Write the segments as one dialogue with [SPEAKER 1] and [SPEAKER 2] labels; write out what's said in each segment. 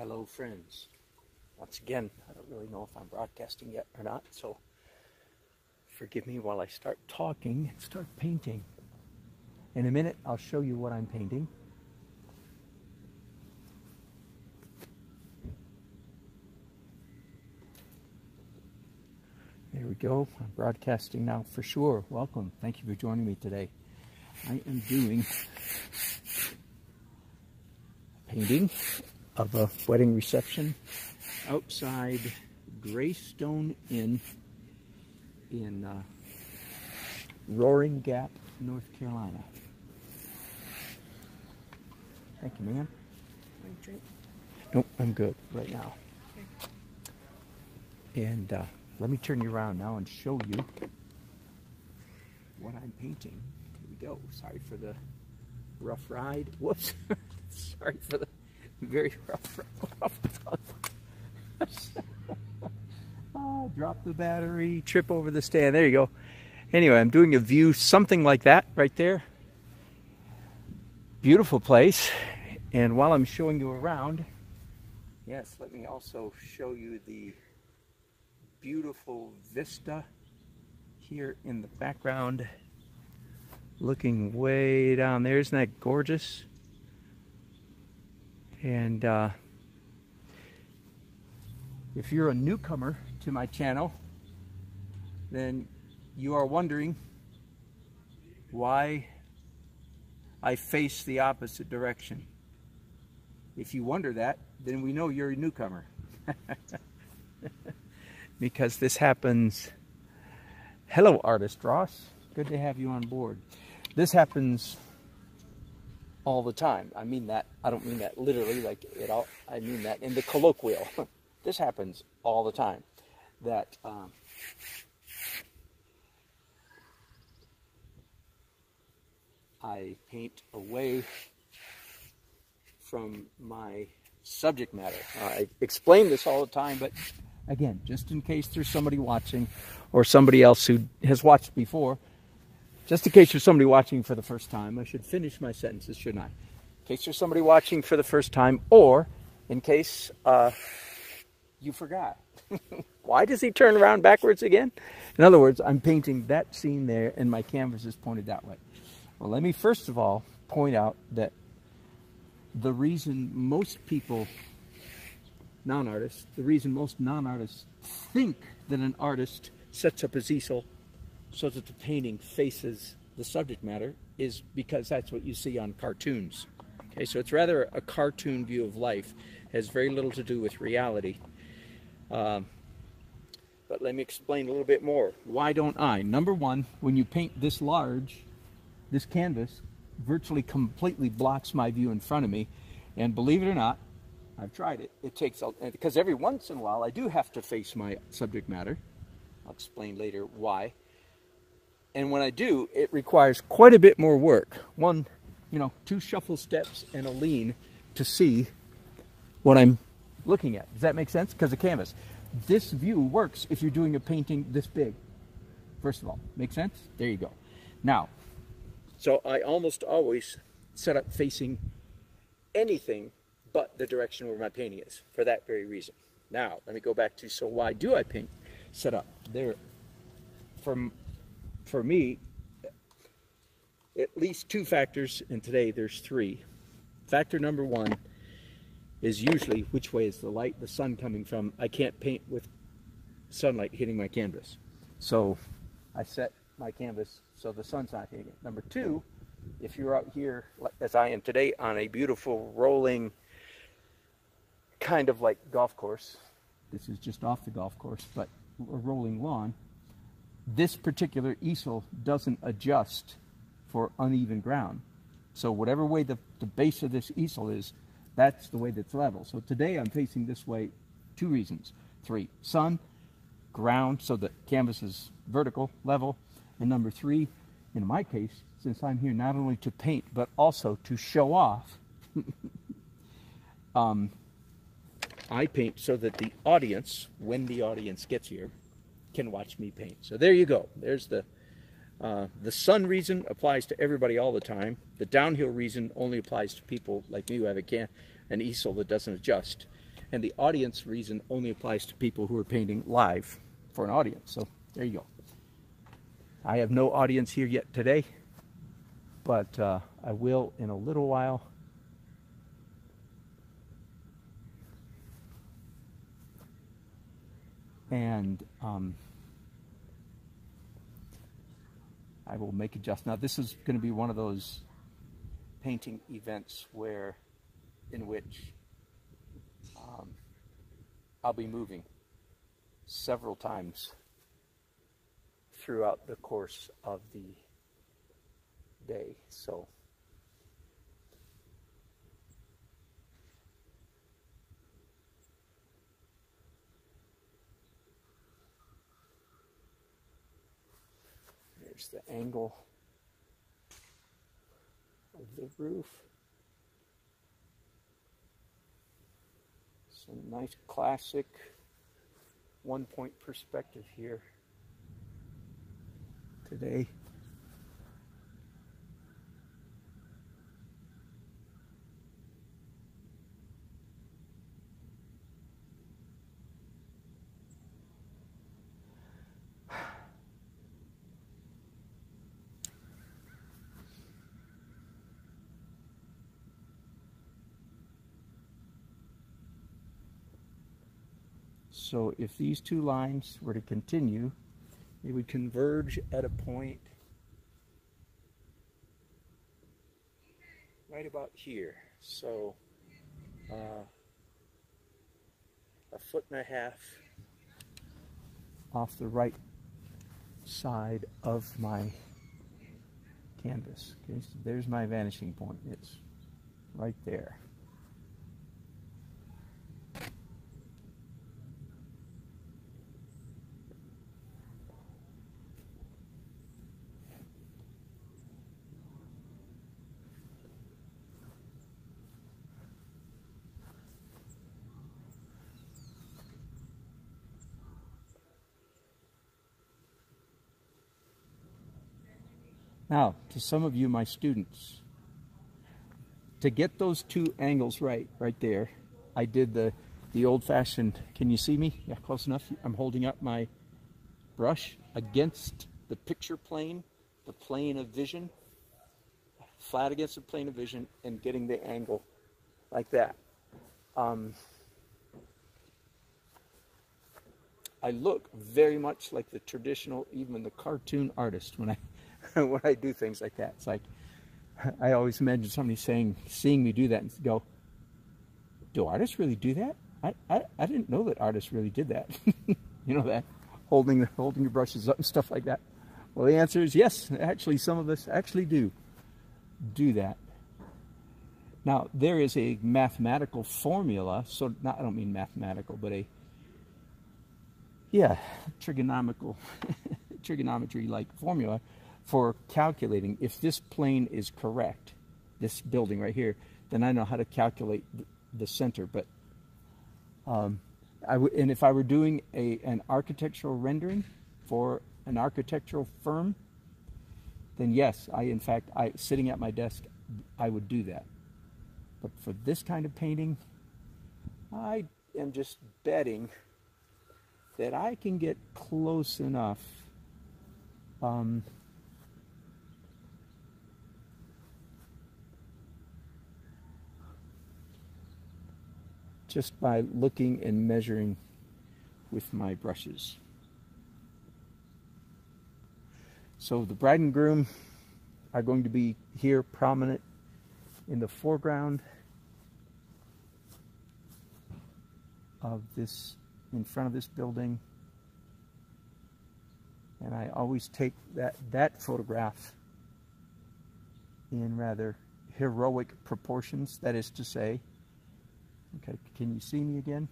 [SPEAKER 1] Hello friends. Once again, I don't really know if I'm broadcasting yet or not, so forgive me while I start talking and start painting. In a minute, I'll show you what I'm painting. There we go. I'm broadcasting now for sure. Welcome. Thank you for joining me today. I am doing painting of a wedding reception outside Greystone Inn in Roaring Gap, North Carolina. Thank you, ma'am. Nope, I'm good right now. And let me turn you around now and show you what I'm painting. Here we go. Sorry for the rough ride. Whoops. Sorry for the very rough drop the battery, trip over the stand. There you go. Anyway, I'm doing a view, something like that right there. Beautiful place. And while I'm showing you around, yes, let me also show you the beautiful vista here in the background. Looking way down there. Isn't that gorgeous? And if you're a newcomer to my channel, then you are wondering why I face the opposite direction. If you wonder that, then we know you're a newcomer. Because this happens. Hello, Artist Ross. Good to have you on board. This happens all the time. I mean that. I don't mean that literally, like it all. I mean that in the colloquial. This happens all the time. That I paint away from my subject matter. I explain this all the time, but again, just in case there's somebody watching or somebody else who has watched before, just in case there's somebody watching for the first time, I should finish my sentences, shouldn't I? In case there's somebody watching for the first time, or in case you forgot. Why does he turn around backwards again? In other words, I'm painting that scene there and my canvas is pointed that way. Well, let me first of all point out that the reason most people, non-artists, the reason most non-artists think that an artist sets up his easel so that the painting faces the subject matter is because that's what you see on cartoons. Okay, so it's rather a cartoon view of life. It has very little to do with reality. But let me explain a little bit more. Why don't I? Number one, when you paint this large, this canvas virtually completely blocks my view in front of me. And believe it or not, I've tried it. It takes, because every once in a while I do have to face my subject matter. I'll explain later why. And when I do, it requires quite a bit more work. One, 2 shuffle steps and a lean to see what I'm looking at. Does that make sense? Because the canvas. This view works if you're doing a painting this big. First of all, make sense? There you go. Now, so I almost always set up facing anything but the direction where my painting is, for that very reason. Now, let me go back to, so why do I paint set up? There, for me, at least 2 factors, and today there's 3. Factor number 1 is usually which way is the light, the sun coming from. I can't paint with sunlight hitting my canvas. So I set my canvas so the sun's not hitting it. Number 2, if you're out here, as I am today, on a beautiful rolling, kind of like golf course. This is just off the golf course, but a rolling lawn. This particular easel doesn't adjust for uneven ground. So whatever way the base of this easel is, that's the way that's level. So today I'm facing this way, 2 reasons. 3, sun, ground, so the canvas is vertical, level. And number 3, in my case, since I'm here not only to paint, but also to show off, I paint so that the audience, when the audience gets here, can watch me paint. So there you go. There's the sun reason applies to everybody all the time. The downhill reason only applies to people like me who have an easel that doesn't adjust. And the audience reason only applies to people who are painting live for an audience. So there you go. I have no audience here yet today, but I will in a little while. And I will make adjustments. Now this is going to be one of those painting events in which I'll be moving several times throughout the course of the day. So there's the angle of the roof. Some nice classic one-point perspective here today. So if these two lines were to continue, they would converge at a point right about here. So 1.5 feet off the right side of my canvas. Okay, so there's my vanishing point. It's right there. Now, to some of you, my students, to get those two angles right there, I did the old-fashioned, can you see me? Yeah, close enough. I'm holding up my brush against the picture plane, the plane of vision, flat against the plane of vision, and getting the angle like that. I look very much like the traditional, even the cartoon artist when I when I do things like that. It's like, I always imagine somebody seeing me do that and go, do artists really do that? I didn't know that artists really did that. You know that, holding your brushes up and stuff like that. Well, the answer is yes. Actually, some of us actually do that. Now, there is a mathematical formula, so I don't mean mathematical, but trigonometry-like formula for calculating if this plane is correct, this building right here, then I know how to calculate the center. But and if I were doing an architectural rendering for an architectural firm, then yes, sitting at my desk, I would do that. But for this kind of painting, I am just betting that I can get close enough just by looking and measuring with my brushes. So the bride and groom are going to be here prominent in the foreground of this, in front of this building. And I always take that photograph in rather heroic proportions, that is to say. Okay, can you see me again?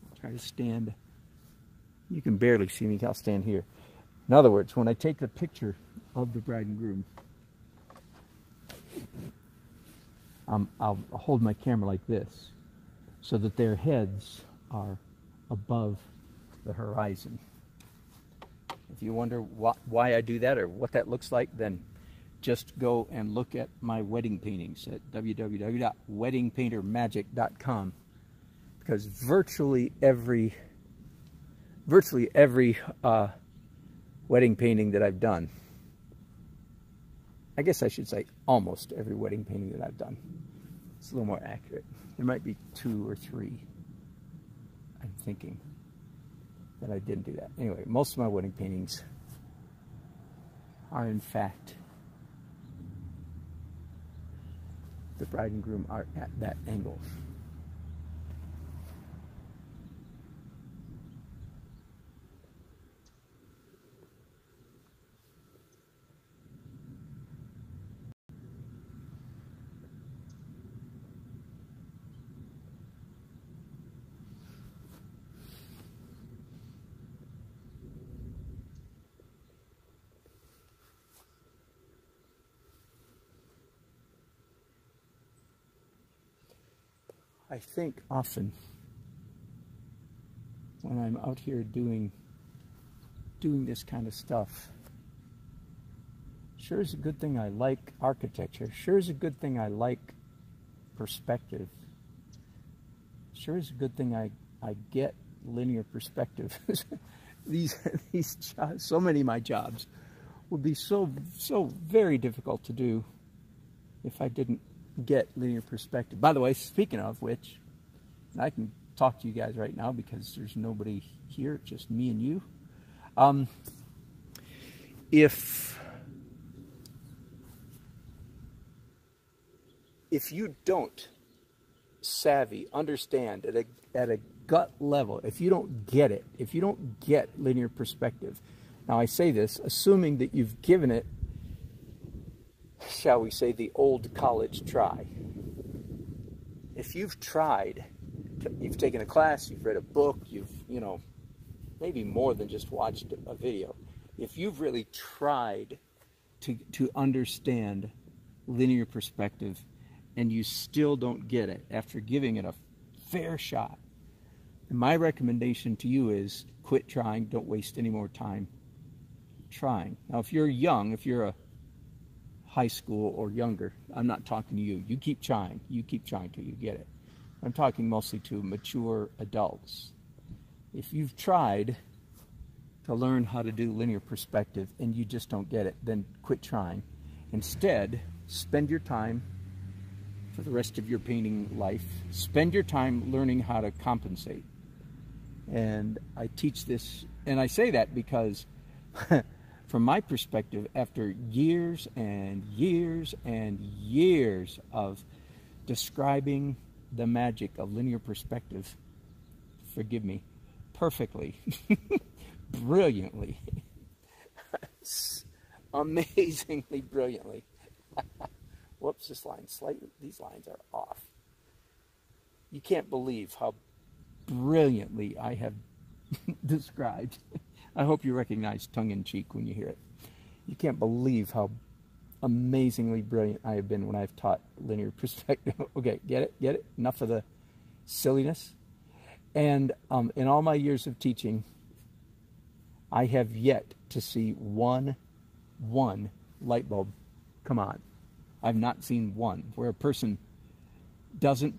[SPEAKER 1] I'll try to stand. You can barely see me. I'll stand here. In other words, when I take the picture of the bride and groom, I'll hold my camera like this so that their heads are above the horizon. If you wonder why I do that or what that looks like, then just go and look at my wedding paintings at www.weddingpaintermagic.com, because virtually every wedding painting that I've done, I guess I should say almost every wedding painting that I've done, it's a little more accurate. There might be 2 or 3, I'm thinking, that I didn't do that. Anyway, most of my wedding paintings are in fact, the bride and groom are at that angle. I think often when I'm out here doing this kind of stuff, sure is a good thing I like architecture, sure is a good thing I like perspective, sure is a good thing I get linear perspective. these jobs, so many of my jobs would be so very difficult to do if I didn't get linear perspective. By the way, speaking of which, I can talk to you guys right now because there's nobody here, just me and you. If you don't understand at a gut level, if you don't get it, if you don't get linear perspective, now I say this assuming that you've given it, shall we say, the old college try. If you've tried, you've taken a class, you've read a book, you've, maybe more than just watched a video. If you've really tried to understand linear perspective and you still don't get it after giving it a fair shot, my recommendation to you is quit trying. Don't waste any more time trying. Now, if you're young, if you're a high school or younger, I'm not talking to you. You keep trying. You keep trying till you get it. I'm talking mostly to mature adults. If you've tried to learn how to do linear perspective and you just don't get it, then quit trying. Instead, spend your time for the rest of your painting life. Spend your time learning how to compensate. And I teach this, and I say that because from my perspective, after years and years and years of describing the magic of linear perspective, forgive me, perfectly, brilliantly, amazingly brilliantly. Whoops, these lines are off. You can't believe how brilliantly I have described. I hope you recognize tongue-in-cheek when you hear it. You can't believe how amazingly brilliant I have been when I've taught linear perspective. Okay, get it? Get it? Enough of the silliness. And in all my years of teaching, I have yet to see one light bulb come on. I've not seen one where a person doesn't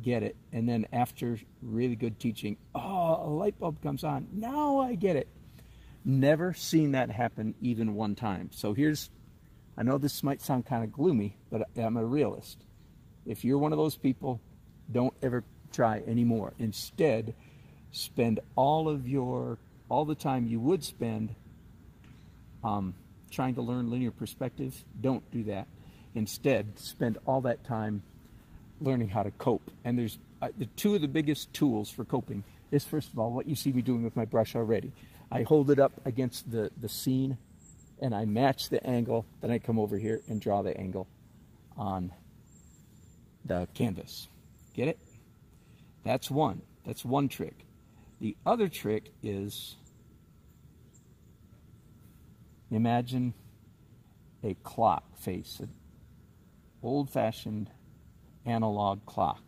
[SPEAKER 1] get it, and then after really good teaching, oh, a light bulb comes on. Now I get it. Never seen that happen even one time. So here's, I know this might sound kind of gloomy, but I'm a realist. If you're one of those people, don't ever try anymore. Instead, spend all the time you would spend trying to learn linear perspective. Don't do that. Instead, spend all that time learning how to cope. And there's the two of the biggest tools for coping is, first of all, what you see me doing with my brush already. I hold it up against the scene and I match the angle, then I come over here and draw the angle on the canvas. Get it? That's one trick. The other trick is, imagine a clock face, an old-fashioned analog clock.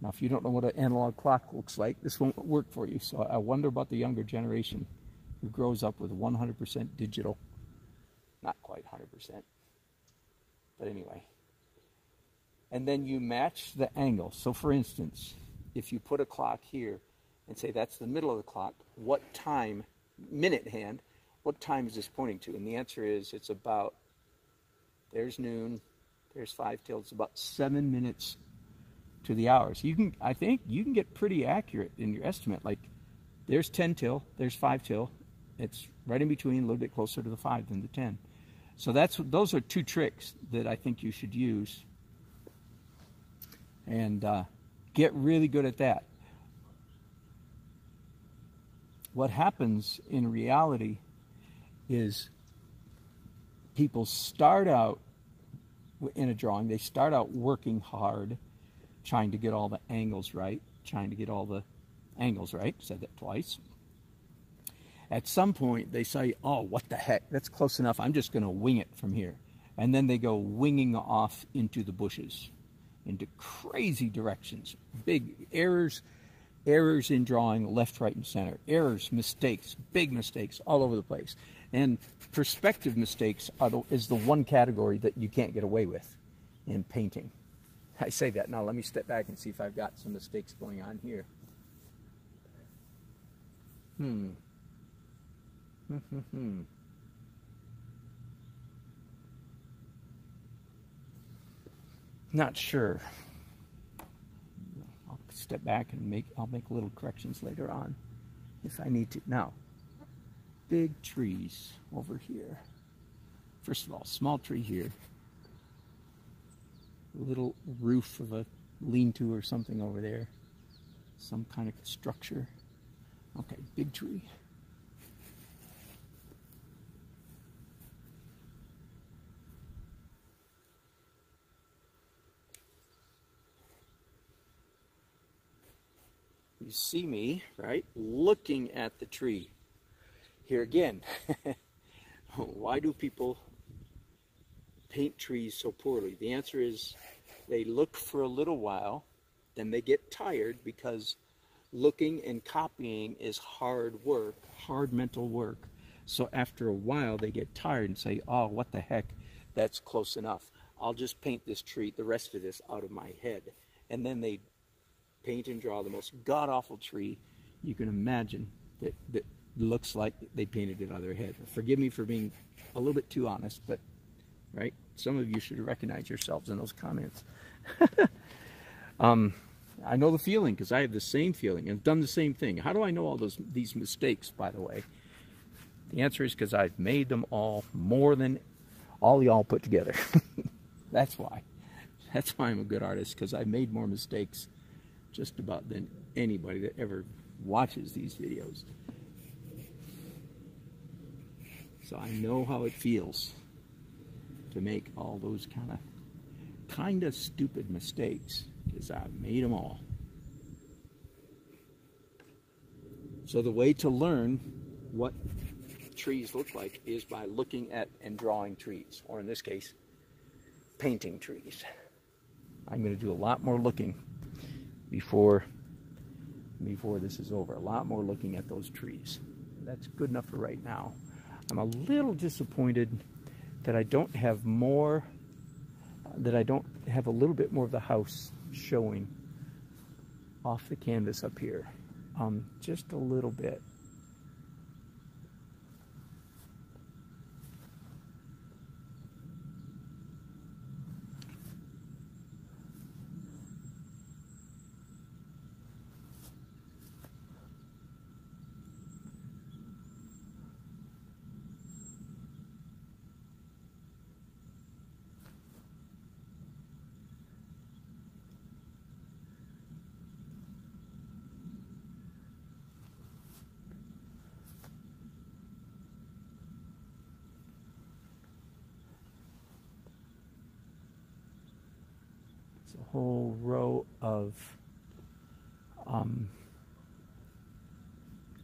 [SPEAKER 1] Now, if you don't know what an analog clock looks like, this won't work for you. So I wonder about the younger generation who grows up with 100% digital. Not quite 100%. But anyway. and then you match the angle. So for instance, if you put a clock here and say that's the middle of the clock, what time, minute hand, what time is this pointing to? And the answer is it's about, there's noon, there's 5 till, it's about 7 minutes to the hour. So you can, I think you can get pretty accurate in your estimate. Like there's 10 till, there's 5 till. It's right in between, a little bit closer to the 5 than the 10. So those are 2 tricks that I think you should use, and get really good at that. What happens in reality is people start out in a drawing, they start out working hard, trying to get all the angles right, said that twice. At some point, they say, oh, what the heck, that's close enough, I'm just going to wing it from here. And then they go winging off into the bushes, into crazy directions. Big errors in drawing, left, right, and center. Errors, mistakes, big mistakes all over the place. And perspective mistakes is the one category that you can't get away with in painting. I say that. Now let me step back and see if I've got some mistakes going on here. Not sure. I'll step back and I'll make little corrections later on if I need to. Now, big trees over here. First of all, small tree here. A little roof of a lean-to or something over there. Some kind of structure. Okay, big tree. You see me, right, looking at the tree. Here again, why do people paint trees so poorly? The answer is they look for a little while, then they get tired, because looking and copying is hard work, hard mental work. So after a while they get tired and say, oh, what the heck, that's close enough. I'll just paint this tree, the rest of this, out of my head. And then they paint and draw the most god-awful tree you can imagine that looks like they painted it out of their head. Forgive me for being a little bit too honest, but right, some of you should recognize yourselves in those comments. I know the feeling, because I have the same feeling and done the same thing. How do I know all these mistakes, by the way? The answer is because I've made them all, more than all y'all put together. That's why. That's why I'm a good artist, because I've made more mistakes just about than anybody that ever watches these videos. So I know how it feels to make all those kind of stupid mistakes, because I've made them all. So the way to learn what trees look like is by looking at and drawing trees, or in this case, painting trees. I'm going to do a lot more looking before this is over. A lot more looking at those trees. That's good enough for right now. I'm a little disappointed that I don't have more, that I don't have a little bit more of the house showing off the canvas up here. Just a little bit. A whole row of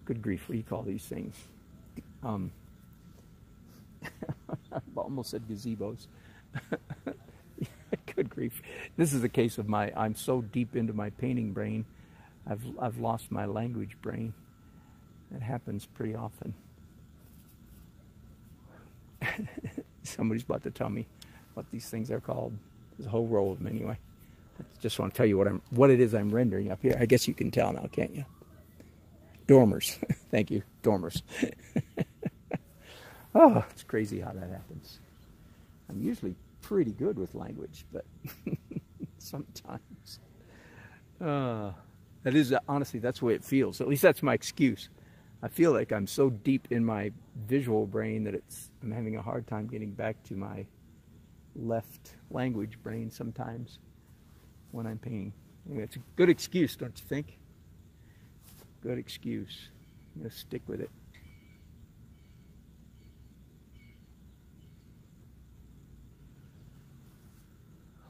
[SPEAKER 1] good grief, what do you call these things? I almost said gazebos. Good grief. This is a case of I'm so deep into my painting brain, I've lost my language brain. That happens pretty often. Somebody's about to tell me what these things are called. There's a whole row of them anyway. just want to tell you what it is I'm rendering up here. I guess you can tell now, can't you? Dormers. Thank you. Dormers. Oh, it's crazy how that happens. I'm usually pretty good with language, but sometimes. That is, honestly, that's the way it feels. At least that's my excuse. I feel like I'm so deep in my visual brain that I'm having a hard time getting back to my left language brain sometimes when I'm painting. Anyway, it's a good excuse, don't you think? Good excuse. I'm going to stick with it.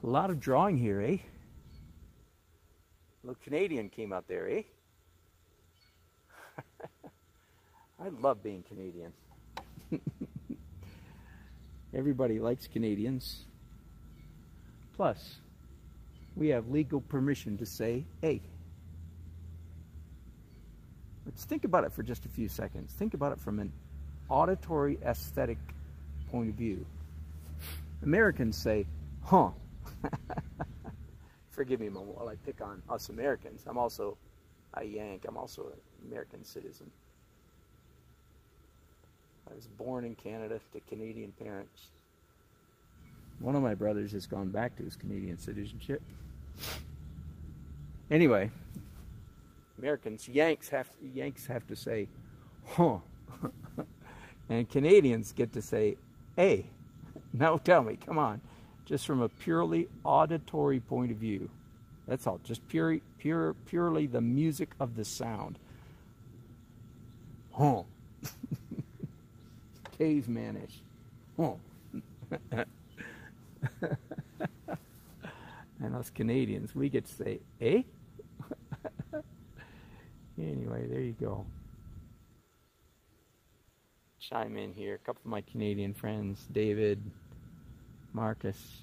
[SPEAKER 1] A lot of drawing here, eh? A little Canadian came out there, eh? I love being Canadian. Everybody likes Canadians. Plus, we have legal permission to say, hey. Let's think about it for just a few seconds. Think about it from an auditory aesthetic point of view. Americans say, huh. Forgive me, Mom, while I pick on us Americans. I'm also a Yank. I'm also an American citizen. I was born in Canada to Canadian parents. One of my brothers has gone back to his Canadian citizenship. Anyway, Americans, Yanks have to say, huh. And Canadians get to say, hey. Now tell me, come on. Just from a purely auditory point of view. That's all. Just purely the music of the sound. Huh. Cavemanish. Huh. And us Canadians, we get to say, eh? Anyway, there you go. Chime in here. A couple of my Canadian friends, David, Marcus.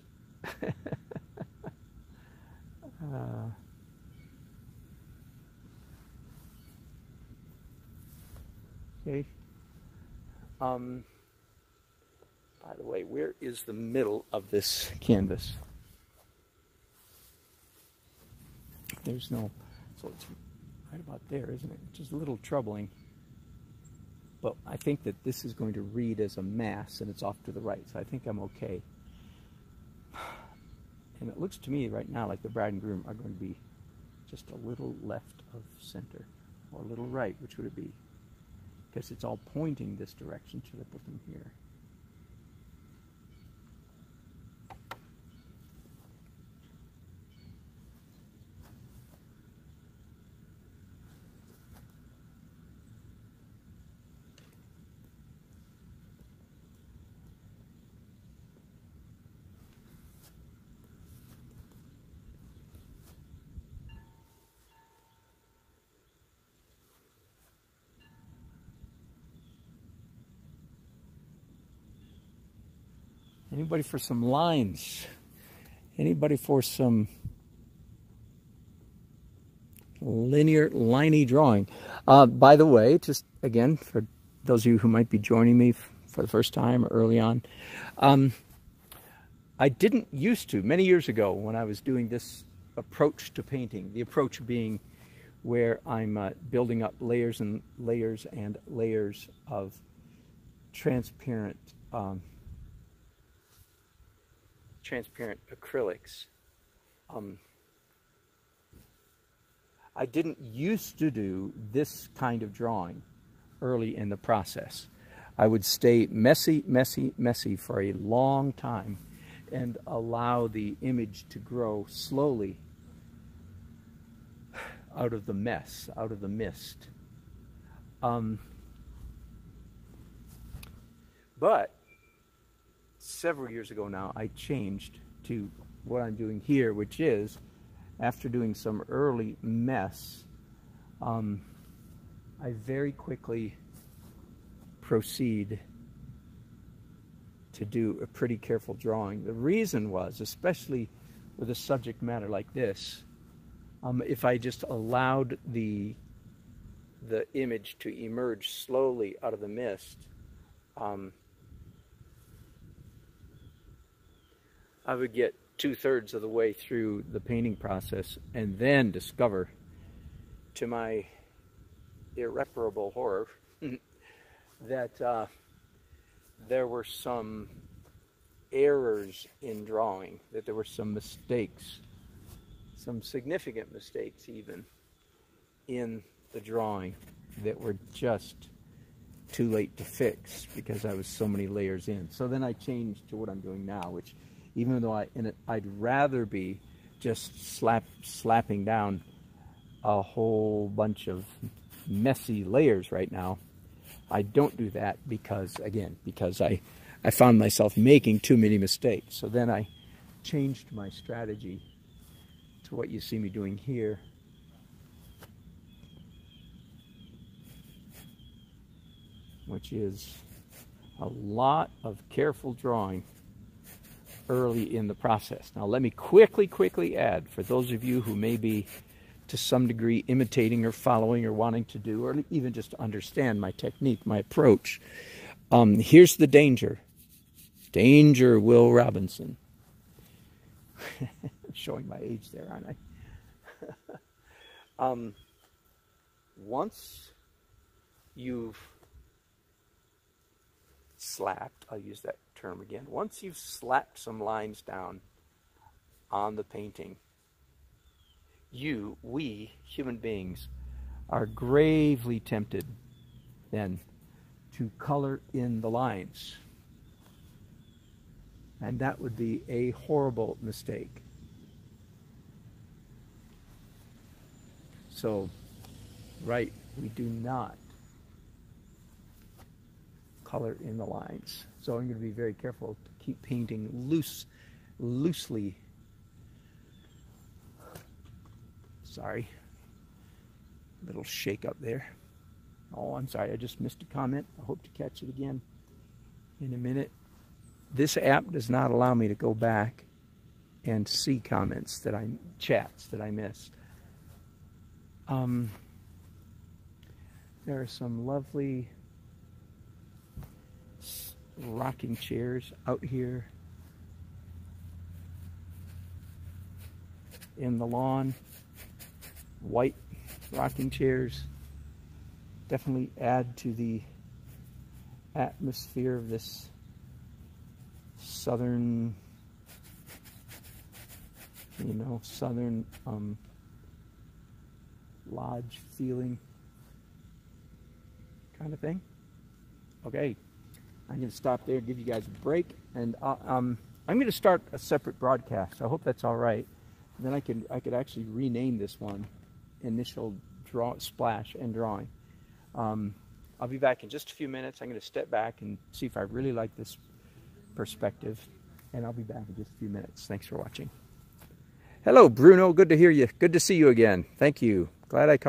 [SPEAKER 1] Okay. By the way, where is the middle of this canvas? There's no, so it's right about there, isn't it? Which is a little troubling. But I think that this is going to read as a mass, and it's off to the right, so I think I'm okay. And it looks to me right now like the bride and groom are going to be just a little left of center, or a little right, which would it be? Because it's all pointing this direction, should I put them here? Anybody for some lines? Anybody for some linear, liney drawing? By the way, just again, for those of you who might be joining me for the first time or early on, I didn't used to, many years ago when I was doing this approach to painting, the approach being where I'm building up layers and layers and layers of transparent acrylics. I didn't used to do this kind of drawing early in the process. I would stay messy, messy, messy for a long time and allow the image to grow slowly out of the mess, out of the mist. But several years ago now, I changed to what I'm doing here, which is, after doing some early mess, I very quickly proceed to do a pretty careful drawing. The reason was, especially with a subject matter like this, if I just allowed the image to emerge slowly out of the mist, I would get 2/3 of the way through the painting process and then discover, to my irreparable horror, that there were some errors in drawing, that there were some mistakes, some significant mistakes even, in the drawing that were just too late to fix because I was so many layers in. So then I changed to what I'm doing now, which even though I'd rather be just slapping down a whole bunch of messy layers right now, I don't do that because I found myself making too many mistakes. So then I changed my strategy to what you see me doing here. Which is a lot of careful drawing early in the process. Now let me quickly add, for those of you who may be to some degree imitating or following or wanting to do, or even just to understand my technique, my approach, here's the danger. Danger, Will Robinson. Showing my age there, aren't I? Once you've slapped, I'll use that term again, once you've slapped some lines down on the painting, we human beings are gravely tempted then to color in the lines. And that would be a horrible mistake. So, right, we do not color in the lines. So I'm going to be very careful to keep painting loosely. Sorry, little shake up there. Oh, I'm sorry, I just missed a comment. I hope to catch it again in a minute. This app does not allow me to go back and see comments chats that I missed. There are some lovely rocking chairs out here in the lawn. White rocking chairs definitely add to the atmosphere of this southern, southern lodge feeling kind of thing. Okay, I'm going to stop there, give you guys a break, and I'm going to start a separate broadcast. I hope that's all right. And then I could actually rename this one Initial Splash and Drawing. I'll be back in just a few minutes. I'm going to step back and see if I really like this perspective, and I'll be back in just a few minutes. Thanks for watching. Hello, Bruno. Good to hear you. Good to see you again. Thank you. Glad I caught